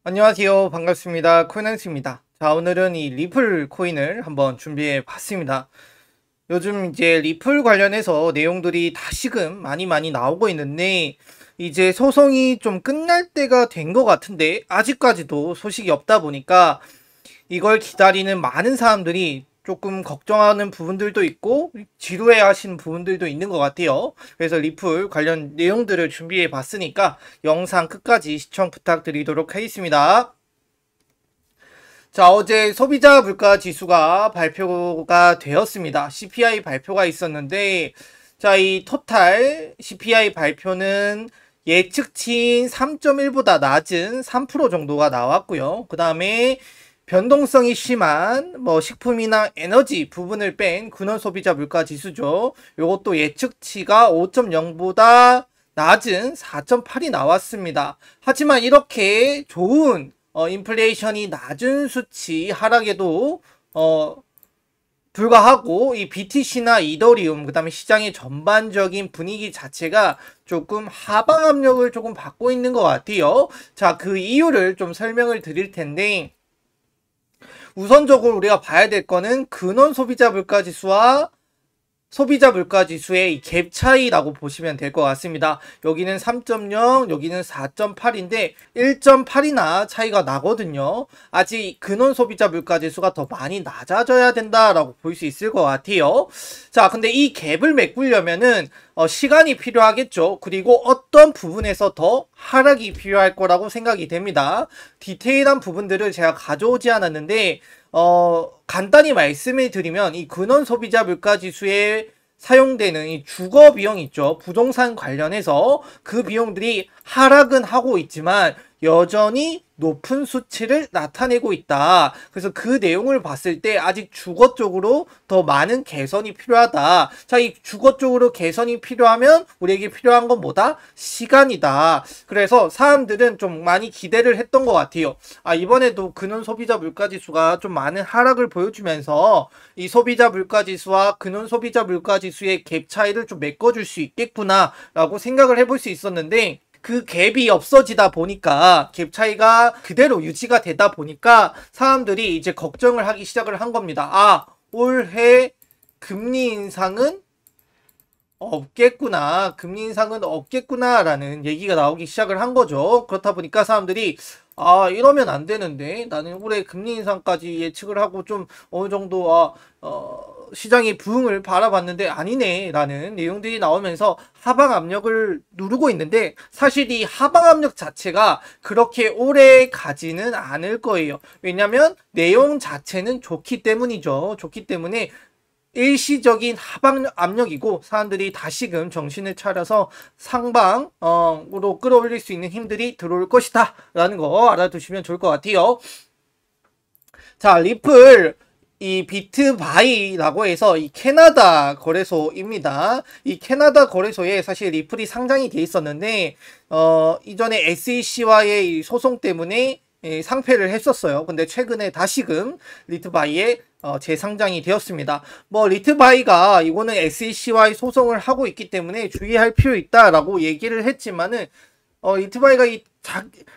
안녕하세요. 반갑습니다. 코인항스입니다. 자, 오늘은 이 리플 코인을 한번 준비해 봤습니다. 요즘 이제 리플 관련해서 내용들이 다시금 많이 나오고 있는데, 이제 소송이 좀 끝날 때가 된 것 같은데, 아직까지도 소식이 없다 보니까 이걸 기다리는 많은 사람들이 조금 걱정하는 부분들도 있고 지루해 하시는 부분들도 있는 것 같아요. 그래서 리플 관련 내용들을 준비해 봤으니까 영상 끝까지 시청 부탁드리도록 하겠습니다. 자, 어제 소비자 물가 지수가 발표가 되었습니다. CPI 발표가 있었는데, 자, 이 토탈 CPI 발표는 예측치인 3.1보다 낮은 3% 정도가 나왔고요. 그 다음에 변동성이 심한 식품이나 에너지 부분을 뺀 근원 소비자 물가 지수죠. 요것도 예측치가 5.0보다 낮은 4.8이 나왔습니다. 하지만 이렇게 좋은 인플레이션이 낮은 수치 하락에도 불과하고 이 BTC나 이더리움 그다음에 시장의 전반적인 분위기 자체가 조금 하방 압력을 조금 받고 있는 것 같아요. 자, 그 이유를 좀 설명을 드릴 텐데, 우선적으로 우리가 봐야 될 거는 근원 소비자 물가 지수와 소비자 물가 지수의 이 갭 차이라고 보시면 될 것 같습니다. 여기는 3.0, 여기는 4.8인데 1.8이나 차이가 나거든요. 아직 근원 소비자 물가 지수가 더 많이 낮아져야 된다라고 볼 수 있을 것 같아요. 자, 근데 이 갭을 메꾸려면은 시간이 필요하겠죠. 그리고 어떤 부분에서 더 하락이 필요할 거라고 생각이 됩니다. 디테일한 부분들을 제가 가져오지 않았는데 간단히 말씀을 드리면 이 근원 소비자 물가 지수에 사용되는 이 주거 비용 있죠. 부동산 관련해서 그 비용들이 하락은 하고 있지만 여전히 높은 수치를 나타내고 있다. 그래서 그 내용을 봤을 때 아직 주거 쪽으로 더 많은 개선이 필요하다. 자, 이 주거 쪽으로 개선이 필요하면 우리에게 필요한 건 뭐다? 시간이다. 그래서 사람들은 좀 많이 기대를 했던 것 같아요. 아, 이번에도 근원 소비자 물가지수가 좀 많은 하락을 보여주면서 이 소비자 물가지수와 근원 소비자 물가지수의 갭 차이를 좀 메꿔줄 수 있겠구나 라고 생각을 해볼 수 있었는데, 그 갭이 없어지다 보니까 갭 차이가 그대로 유지가 되다 보니까 사람들이 이제 걱정을 하기 시작을 한 겁니다. 아, 올해 금리 인상은 없겠구나. 금리 인상은 없겠구나 라는 얘기가 나오기 시작을 한 거죠. 그렇다 보니까 사람들이 아, 이러면 안 되는데 나는 올해 금리 인상까지 예측을 하고 좀 어느 정도 시장의 부흥을 바라봤는데 아니네 라는 내용들이 나오면서 하방 압력을 누르고 있는데, 사실 이 하방 압력 자체가 그렇게 오래 가지는 않을 거예요. 왜냐면 내용 자체는 좋기 때문이죠. 좋기 때문에 일시적인 하방 압력이고 사람들이 다시금 정신을 차려서 상방으로 끌어올릴 수 있는 힘들이 들어올 것이다 라는 거 알아두시면 좋을 것 같아요. 자, 리플 이 비트바이라고 해서 이 캐나다 거래소입니다. 이 캐나다 거래소에 사실 리플이 상장이 돼 있었는데 이전에 SEC와의 이 소송 때문에 상폐를 했었어요. 근데 최근에 다시금 리트바이에 재상장이 되었습니다. 리트바이가 이거는 SEC와의 소송을 하고 있기 때문에 주의할 필요 있다라고 얘기를 했지만은 리트바이가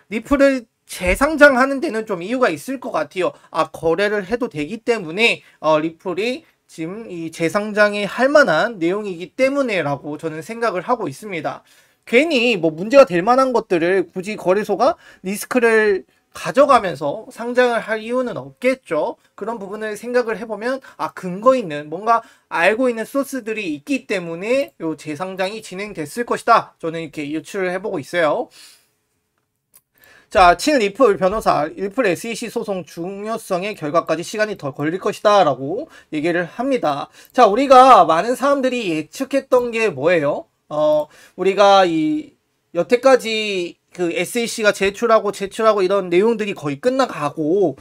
리플을 재상장하는 데는 좀 이유가 있을 것 같아요. 아, 거래를 해도 되기 때문에 리플이 지금 이 재상장에 할 만한 내용이기 때문에라고 저는 생각을 하고 있습니다. 괜히 문제가 될 만한 것들을 굳이 거래소가 리스크를 가져가면서 상장을 할 이유는 없겠죠. 그런 부분을 생각을 해보면 근거 있는 뭔가 알고 있는 소스들이 있기 때문에 요 재상장이 진행됐을 것이다. 저는 이렇게 유추를 해보고 있어요. 자, 친 리플 변호사, 리플 SEC 소송 중요성의 결과까지 시간이 더 걸릴 것이다 라고 얘기를 합니다. 자, 우리가 많은 사람들이 예측했던 게 뭐예요? 우리가 여태까지 그 SEC가 제출하고 이런 내용들이 거의 끝나가고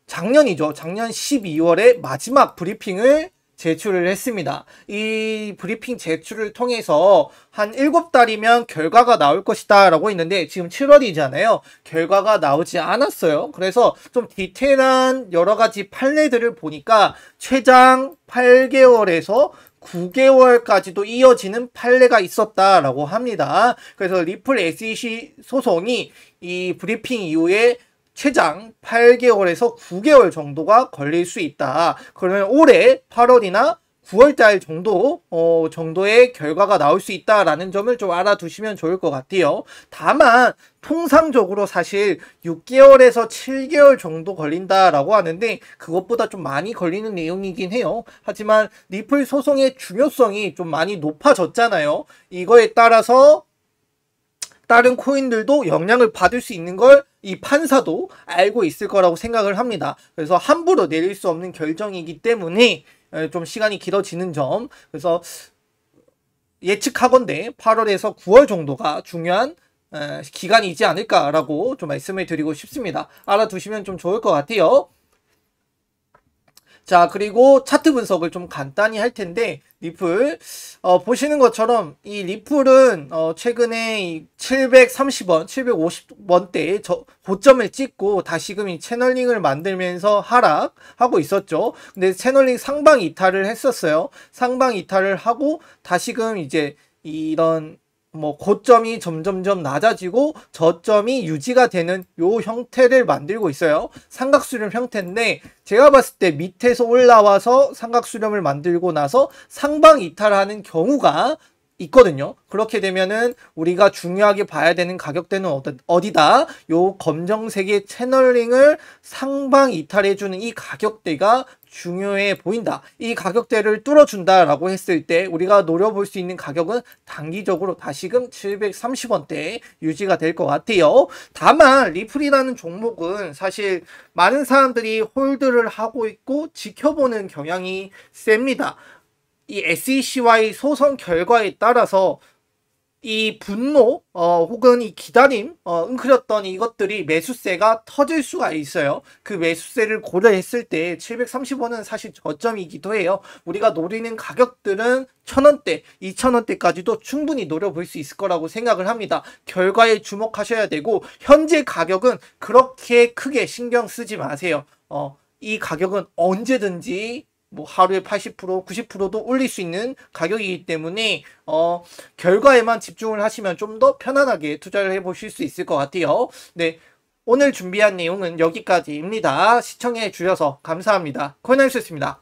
작년이죠. 작년 12월에 마지막 브리핑을 제출을 했습니다. 이 브리핑 제출을 통해서 한 7달이면 결과가 나올 것이다 라고 했는데 지금 7월이잖아요. 결과가 나오지 않았어요. 그래서 좀 디테일한 여러가지 판례들을 보니까 최장 8개월에서 9개월까지도 이어지는 판례가 있었다라고 합니다. 그래서 리플 SEC 소송이 이 브리핑 이후에 최장 8개월에서 9개월 정도가 걸릴 수 있다. 그러면 올해 8월이나 9월달 정도의 결과가 나올 수 있다라는 점을 좀 알아두시면 좋을 것 같아요. 다만 통상적으로 사실 6개월에서 7개월 정도 걸린다라고 하는데 그것보다 좀 많이 걸리는 내용이긴 해요. 하지만 리플 소송의 중요성이 좀 많이 높아졌잖아요. 이거에 따라서 다른 코인들도 영향을 받을 수 있는 걸 이 판사도 알고 있을 거라고 생각을 합니다. 그래서 함부로 내릴 수 없는 결정이기 때문에 좀 시간이 길어지는 점, 그래서 예측하건대 8월에서 9월 정도가 중요한 기간이지 않을까라고 좀 말씀을 드리고 싶습니다. 알아두시면 좀 좋을 것 같아요. 자, 그리고 차트 분석을 좀 간단히 할 텐데, 리플 보시는 것처럼 이 리플은 최근에 이 730원, 750원대에 고점을 찍고 다시금 이 채널링을 만들면서 하락하고 있었죠. 근데 채널링 상방 이탈을 했었어요. 상방 이탈을 하고 다시금 이제 이런 고점이 점점점 낮아지고 저점이 유지가 되는 요 형태를 만들고 있어요. 삼각수렴 형태인데 제가 봤을 때 밑에서 올라와서 삼각수렴을 만들고 나서 상방 이탈하는 경우가 있거든요. 그렇게 되면은 우리가 중요하게 봐야 되는 가격대는 어디다? 요 검정색의 채널링을 상방 이탈해주는 이 가격대가 중요해 보인다. 이 가격대를 뚫어준다라고 했을 때 우리가 노려볼 수 있는 가격은 단기적으로 다시금 730원대에 유지가 될 것 같아요. 다만 리플이라는 종목은 사실 많은 사람들이 홀드를 하고 있고 지켜보는 경향이 셉니다. 이 SEC와의 소송 결과에 따라서 이 분노 혹은 이 기다림 웅크렸던 이것들이 매수세가 터질 수가 있어요. 그 매수세를 고려했을 때 730원은 사실 저점이기도 해요. 우리가 노리는 가격들은 1000원대, 2000원대까지도 충분히 노려볼 수 있을 거라고 생각을 합니다. 결과에 주목하셔야 되고 현재 가격은 그렇게 크게 신경 쓰지 마세요. 이 가격은 언제든지 하루에 80%, 90%도 올릴 수 있는 가격이기 때문에 결과에만 집중을 하시면 좀 더 편안하게 투자를 해보실 수 있을 것 같아요. 네, 오늘 준비한 내용은 여기까지입니다. 시청해 주셔서 감사합니다. 코인할수였습니다.